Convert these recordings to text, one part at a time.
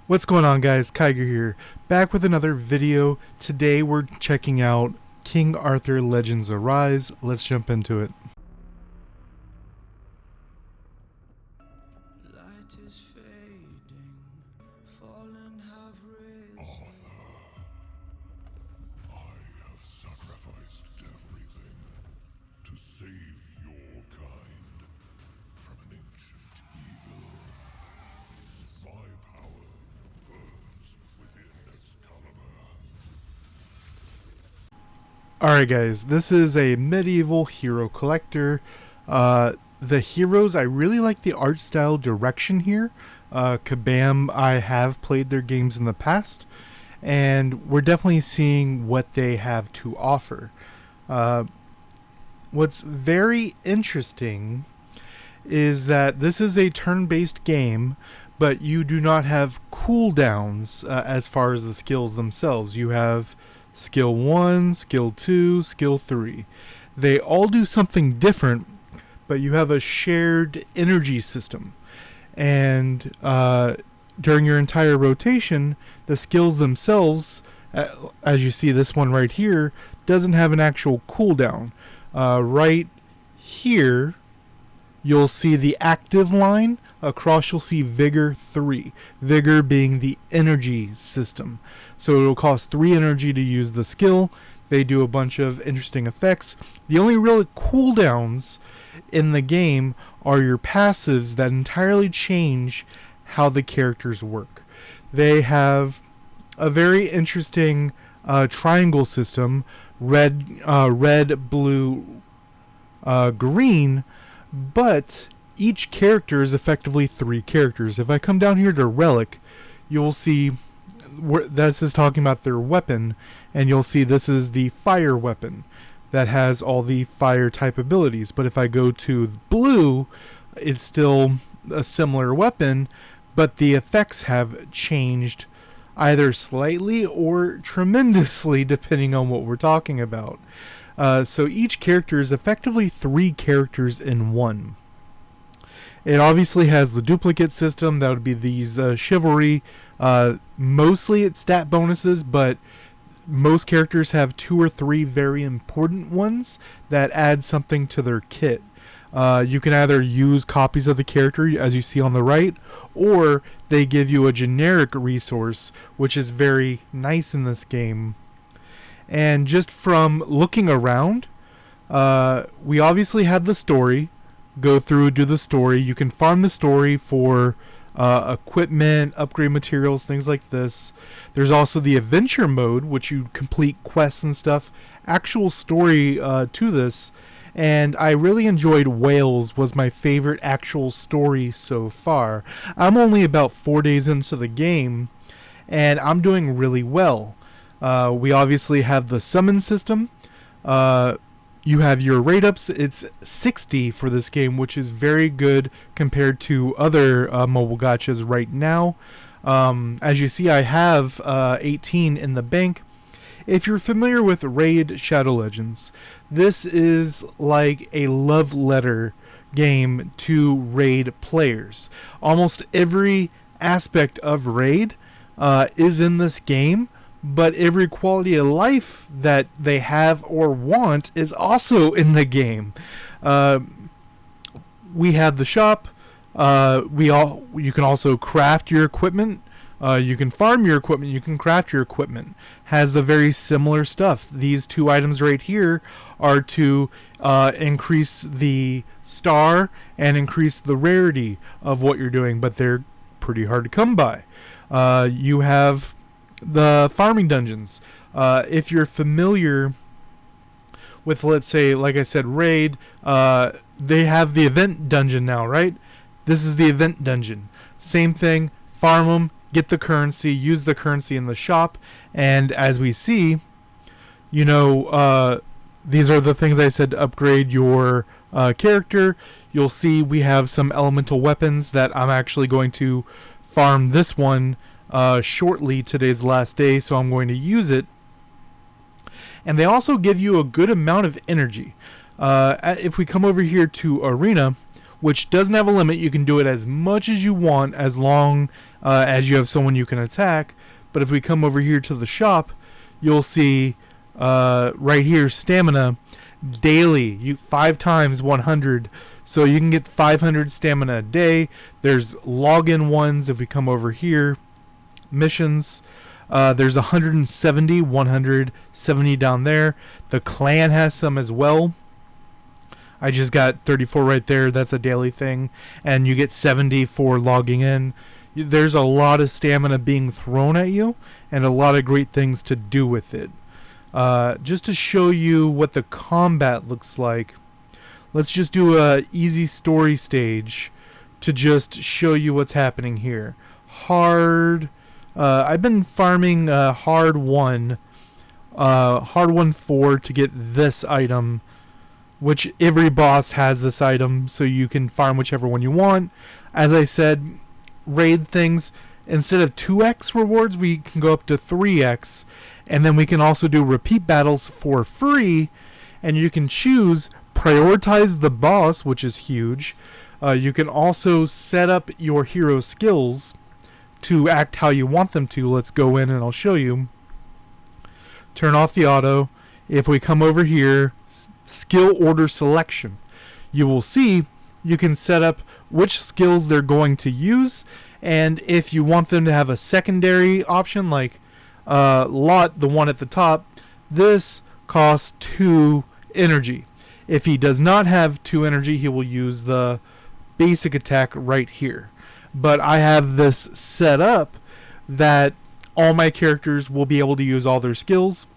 What's going on, guys? Kiger here, back with another video. Today we're checking out King Arthur Legends Arise. Let's jump into it. Light is fading, fallen have risen. I have sacrificed everything to save your kind from an ancient evil. My power burns within Excalibur. Alright guys, this is a medieval hero collector. The heroes, I really like the art style direction here. Kabam, I have played their games in the past, and we're definitely seeing what they have to offer. What's very interesting is that this is a turn-based game, but you do not have cooldowns as far as the skills themselves. You have skill 1, skill 2, skill 3. They all do something different, but you have a shared energy system. And during your entire rotation, the skills themselves, as you see this one right here, doesn't have an actual cooldown. Right here, you'll see the active line. Across you'll see Vigor 3. Vigor being the energy system. So it'll cost 3 energy to use the skill. They do a bunch of interesting effects. The only real cooldowns in the game are your passives that entirely change how the characters work. They have a very interesting triangle system, red, blue, green, but each character is effectively 3 characters. If I come down here to Relic, you'll see this is talking about their weapon, and you'll see this is the fire weapon that has all the fire type abilities. But if I go to blue, it's still a similar weapon, but the effects have changed either slightly or tremendously depending on what we're talking about. So each character is effectively 3 characters in one. It obviously has the duplicate system. That would be these chivalry. Mostly it's stat bonuses, but most characters have 2 or 3 very important ones that add something to their kit. You can either use copies of the character, as you see on the right, or they give you a generic resource, which is very nice in this game. And just from looking around, we obviously have the story. Go through, do the story. You can farm the story for equipment, upgrade materials, things like this. There's also the adventure mode, which you complete quests and stuff. Actual story to this, and I really enjoyed Wales. Was my favorite actual story so far. I'm only about 4 days into the game, and I'm doing really well. We obviously have the summon system. You have your rate ups. It's 60 for this game, which is very good compared to other mobile gachas right now. As you see, I have 18 in the bank. If you're familiar with Raid Shadow Legends, this is like a love letter game to Raid players. Almost every aspect of Raid is in this game, but every quality of life that they have or want is also in the game. We have the shop. You can also craft your equipment. You can farm your equipment. You can craft your equipment. Has the very similar stuff. These 2 items right here are to increase the star and increase the rarity of what you're doing, but they're pretty hard to come by. You have the farming dungeons. If you're familiar with, let's say, like I said, Raid, they have the event dungeon now, right? This is the event dungeon. Same thing, farm them, get the currency, use the currency in the shop, and as we see, you know, these are the things I said to upgrade your character. You'll see we have some elemental weapons that I'm actually going to farm this one shortly. Today's last day, so I'm going to use it. And they also give you a good amount of energy. If we come over here to Arena, which doesn't have a limit, you can do it as much as you want, as long as you have someone you can attack. But if we come over here to the shop, you'll see right here, stamina daily, 5 times 100. So you can get 500 stamina a day. There's login ones. If we come over here, missions, there's 170 down there. The clan has some as well. I just got 34 right there. That's a daily thing. And you get 70 for logging in. There's a lot of stamina being thrown at you and a lot of great things to do with it. Just to show you what the combat looks like, let's just do a easy story stage to just show you what's happening here. Hard. I've been farming hard 1 4 to get this item, which every boss has this item, so you can farm whichever one you want. As I said, raid things, instead of 2x rewards, we can go up to 3x, and then we can also do repeat battles for free, and you can choose prioritize the boss, which is huge. You can also set up your hero skills to act how you want them to. Let's go in and I'll show you. Turn off the auto. If we come over here, skill order selection, you will see you can set up which skills they're going to use, and if you want them to have a secondary option like Lot, the one at the top, this costs 2 energy. If he does not have 2 energy, he will use the basic attack right here. But I have this set up that all my characters will be able to use all their skills,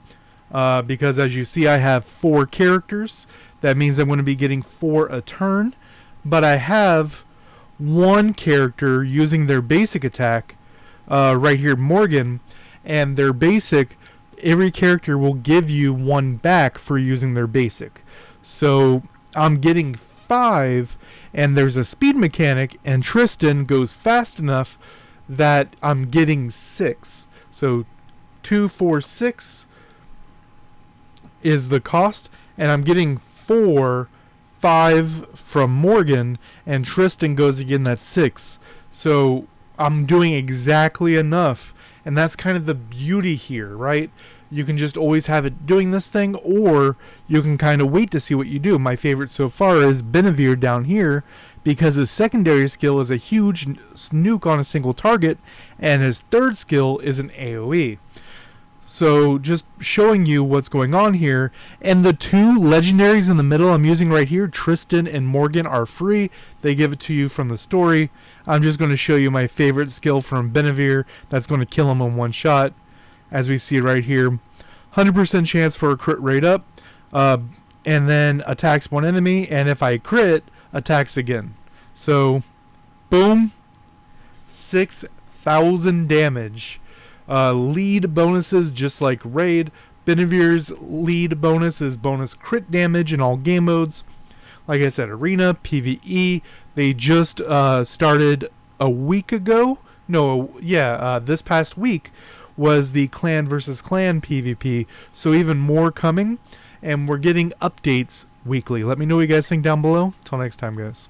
because as you see, I have 4 characters. That means I'm going to be getting 4 a turn, but I have 1 character using their basic attack, right here, Morgan, and their basic, every character will give you 1 back for using their basic. So I'm getting 5, and there's a speed mechanic, and Tristan goes fast enough that I'm getting 6. So 2, 4, 6 is the cost, and I'm getting 4, 5 from Morgan, and Tristan goes again, that's 6. So I'm doing exactly enough, and that's kind of the beauty here, right? You can just always have it doing this thing, or you can kind of wait to see what you do. My favorite so far is Benevere down here, because his secondary skill is a huge nuke on a single target, and his third skill is an AoE. So just showing you what's going on here. And the 2 legendaries in the middle I'm using right here, Tristan and Morgan, are free. They give it to you from the story. I'm just going to show you my favorite skill from Benevere that's going to kill him in 1 shot. As we see right here, 100% chance for a crit rate up, and then attacks 1 enemy, and if I crit, attacks again. So, boom, 6,000 damage. Lead bonuses just like Raid. Benevere's lead bonus is bonus crit damage in all game modes. Like I said, Arena, PvE, they just started a week ago. This past week was the clan versus clan PvP, so even more coming, and we're getting updates weekly. Let me know what you guys think down below. Till next time, guys.